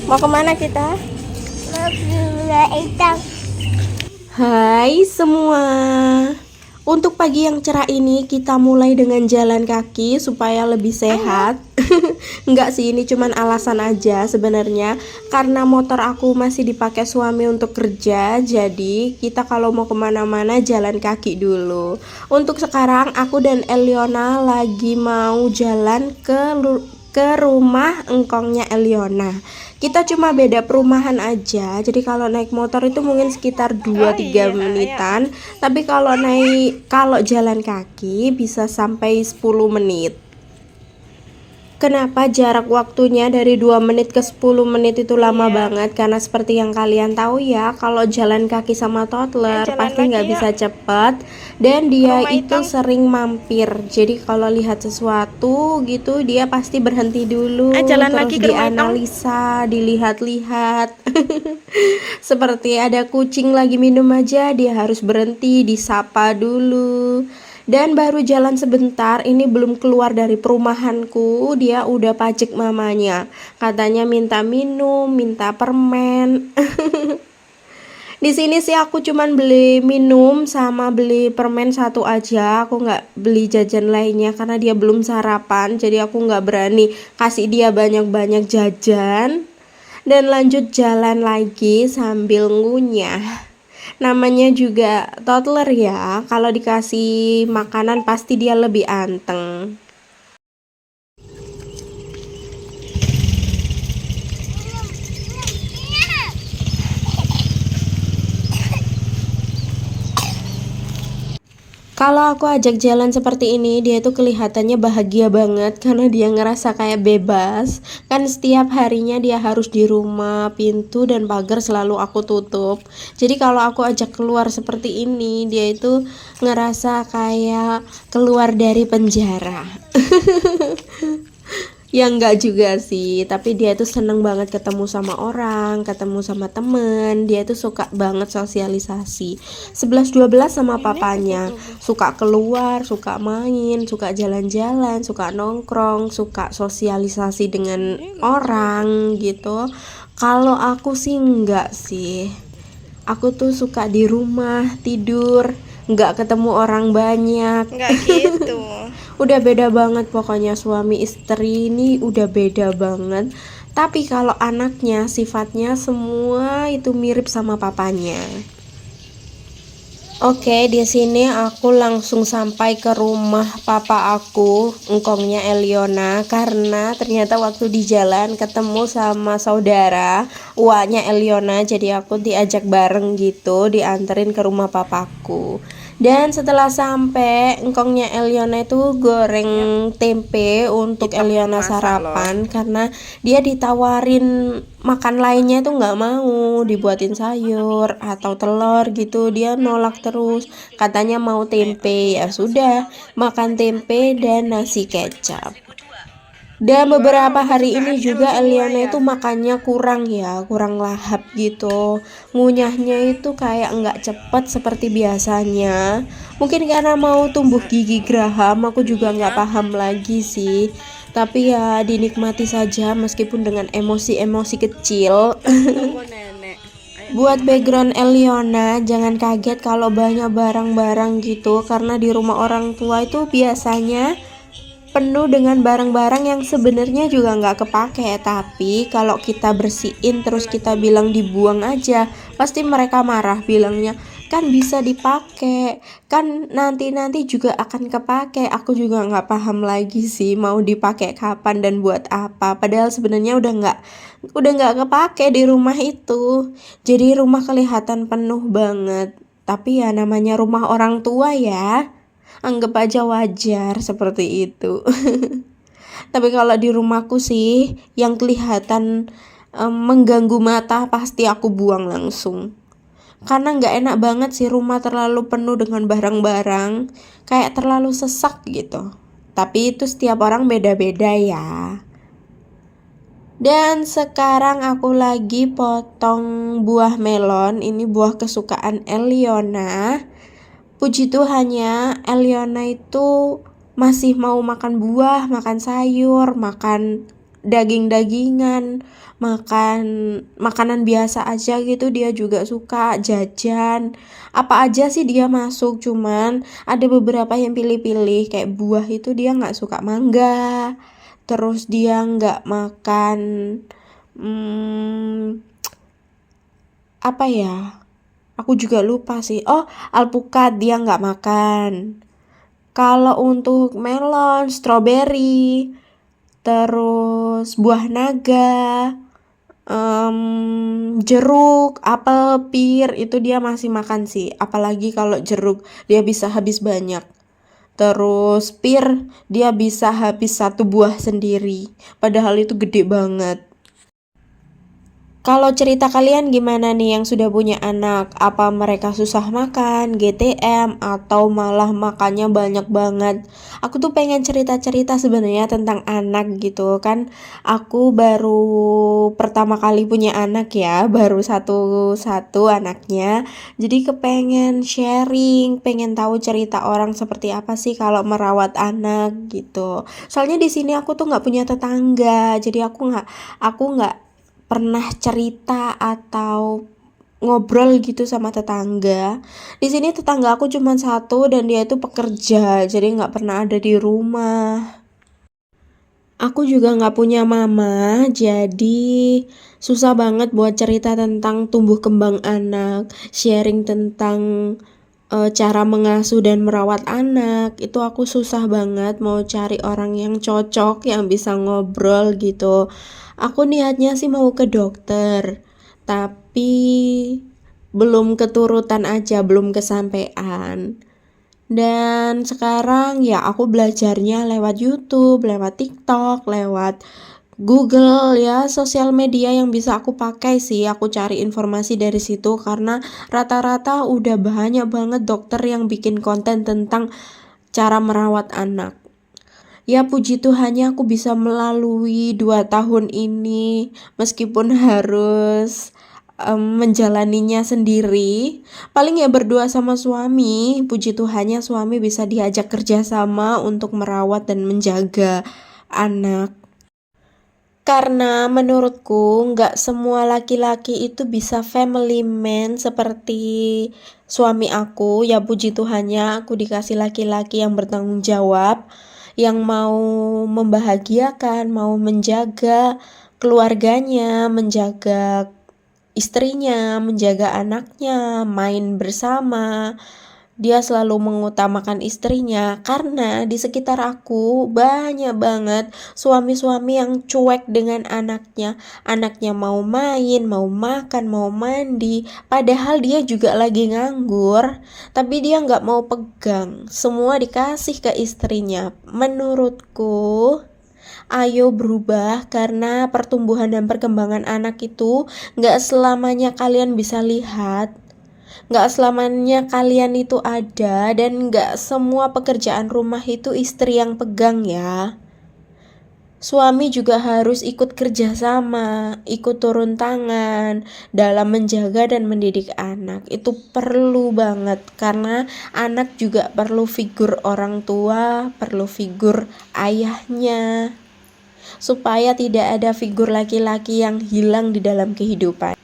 Mau kemana kita? Mau gula hitam. Hai semua. Untuk pagi yang cerah ini kita mulai dengan jalan kaki supaya lebih sehat. Enggak sih, ini cuman alasan aja sebenarnya. Karena motor aku masih dipakai suami untuk kerja, jadi kita kalau mau kemana-mana jalan kaki dulu. Untuk sekarang aku dan Eliona lagi mau jalan ke rumah engkongnya Eliona. Kita cuma beda perumahan aja. Jadi kalau naik motor itu mungkin sekitar 2-3 menitan, tapi kalau jalan kaki bisa sampai 10 menit. Kenapa jarak waktunya dari 2 menit ke 10 menit itu lama banget? Karena seperti yang kalian tahu ya, kalau jalan kaki sama toddler pasti nggak bisa cepat. Dan dia itu sering mampir. Jadi kalau lihat sesuatu gitu, dia pasti berhenti dulu, terus dianalisa, dilihat-lihat. Seperti ada kucing lagi minum aja, dia harus berhenti, disapa dulu. Dan baru jalan sebentar, ini belum keluar dari perumahanku, dia udah pajak mamanya. Katanya minta minum, minta permen. Di sini sih aku cuman beli minum sama beli permen satu aja. Aku nggak beli jajan lainnya karena dia belum sarapan. Jadi aku nggak berani kasih dia banyak-banyak jajan. Dan lanjut jalan lagi sambil ngunyah. Namanya juga toddler ya, kalau dikasih makanan pasti dia lebih anteng. Kalau aku ajak jalan seperti ini, dia tuh kelihatannya bahagia banget karena dia ngerasa kayak bebas. Kan setiap harinya dia harus di rumah, pintu dan pagar selalu aku tutup. Jadi kalau aku ajak keluar seperti ini, dia itu ngerasa kayak keluar dari penjara. Ya enggak juga sih, tapi dia tuh seneng banget ketemu sama orang, ketemu sama temen. Dia tuh suka banget sosialisasi. 11-12 sama papanya. Suka keluar, suka main, suka jalan-jalan, suka nongkrong, suka sosialisasi dengan orang gitu. Kalau aku sih enggak sih. Aku tuh suka di rumah, tidur, nggak ketemu orang banyak. Nggak gitu. Udah beda banget pokoknya, suami istri ini udah beda banget. Tapi kalau anaknya sifatnya semua itu mirip sama papanya. Oke, di sini aku langsung sampai ke rumah papa aku, engkongnya Eliona, karena ternyata waktu di jalan ketemu sama saudara uaknya Eliona, jadi aku diajak bareng gitu, dianterin ke rumah papaku. Dan setelah sampai, engkongnya Eliona itu goreng tempe untuk Eliona sarapan karena dia ditawarin makan lainnya tuh nggak mau, dibuatin sayur atau telur gitu, dia nolak terus, katanya mau tempe. Ya sudah, makan tempe dan nasi kecap. Dan beberapa hari ini juga Eliana itu makannya kurang ya, kurang lahap gitu. Ngunyahnya itu kayak nggak cepet seperti biasanya. Mungkin karena mau tumbuh gigi geraham, aku juga nggak paham lagi sih. Tapi ya dinikmati saja meskipun dengan emosi-emosi kecil. Buat background Eliona, jangan kaget kalau banyak barang-barang gitu, karena di rumah orang tua itu biasanya penuh dengan barang-barang yang sebenarnya juga nggak kepake. Tapi kalau kita bersihin terus kita bilang dibuang aja, pasti mereka marah, bilangnya kan bisa dipakai, kan nanti juga akan kepake. Aku juga nggak paham lagi sih mau dipakai kapan dan buat apa, padahal sebenarnya udah nggak kepake di rumah itu. Jadi rumah kelihatan penuh banget, tapi ya namanya rumah orang tua ya, anggap aja wajar seperti itu. Tapi kalau di rumahku sih yang kelihatan mengganggu mata pasti aku buang langsung. Karena nggak enak banget sih rumah terlalu penuh dengan barang-barang, kayak terlalu sesak gitu. Tapi itu setiap orang beda-beda ya. Dan sekarang aku lagi potong buah melon. Ini buah kesukaan Eliona. Puji Tuhannya, Eliona itu masih mau makan buah, makan sayur, makan daging-dagingan, makan makanan biasa aja gitu dia juga suka, jajan. Apa aja sih dia masuk, cuman ada beberapa yang pilih-pilih kayak buah itu dia nggak suka mangga. Terus dia nggak makan apa ya? Aku juga lupa sih. Oh, alpukat dia nggak makan. Kalau untuk melon, stroberi, terus buah naga, jeruk, apel, pir itu dia masih makan sih. Apalagi kalau jeruk dia bisa habis banyak. Terus pir dia bisa habis satu buah sendiri. Padahal itu gede banget. Kalau cerita kalian gimana nih yang sudah punya anak? Apa mereka susah makan, GTM, atau malah makannya banyak banget? Aku tuh pengen cerita-cerita sebenarnya tentang anak gitu kan. Aku baru pertama kali punya anak ya, baru satu anaknya. Jadi kepengen sharing, pengen tahu cerita orang seperti apa sih kalau merawat anak gitu. Soalnya di sini aku tuh nggak punya tetangga, jadi aku nggak pernah cerita atau ngobrol gitu sama tetangga. Di sini tetangga aku cuma satu dan dia itu pekerja, jadi nggak pernah ada di rumah. Aku juga nggak punya mama, jadi susah banget buat cerita tentang tumbuh kembang anak, sharing tentang cara mengasuh dan merawat anak. Itu aku susah banget mau cari orang yang cocok, yang bisa ngobrol gitu. Aku niatnya sih mau ke dokter, tapi belum keturutan aja, belum kesampaian. Dan sekarang ya aku belajarnya lewat YouTube, lewat TikTok, lewat Google ya, sosial media yang bisa aku pakai sih. Aku cari informasi dari situ karena rata-rata udah banyak banget dokter yang bikin konten tentang cara merawat anak. Ya puji Tuhannya aku bisa melalui 2 tahun ini meskipun harus menjalaninya sendiri. Paling ya berdua sama suami. Puji Tuhannya suami bisa diajak kerja sama untuk merawat dan menjaga anak. Karena menurutku nggak semua laki-laki itu bisa family man seperti suami aku. Ya puji Tuhannya aku dikasih laki-laki yang bertanggung jawab, yang mau membahagiakan, mau menjaga keluarganya, menjaga istrinya, menjaga anaknya, main bersama. Dia selalu mengutamakan istrinya karena di sekitar aku banyak banget suami-suami yang cuek dengan anaknya. Anaknya mau main, mau makan, mau mandi, padahal dia juga lagi nganggur, tapi dia nggak mau pegang. Semua dikasih ke istrinya. Menurutku, ayo berubah karena pertumbuhan dan perkembangan anak itu nggak selamanya kalian bisa lihat. Gak selamanya kalian itu ada dan gak semua pekerjaan rumah itu istri yang pegang ya. Suami juga harus ikut kerja sama, ikut turun tangan dalam menjaga dan mendidik anak. Itu perlu banget karena anak juga perlu figur orang tua, perlu figur ayahnya, supaya tidak ada figur laki-laki yang hilang di dalam kehidupan.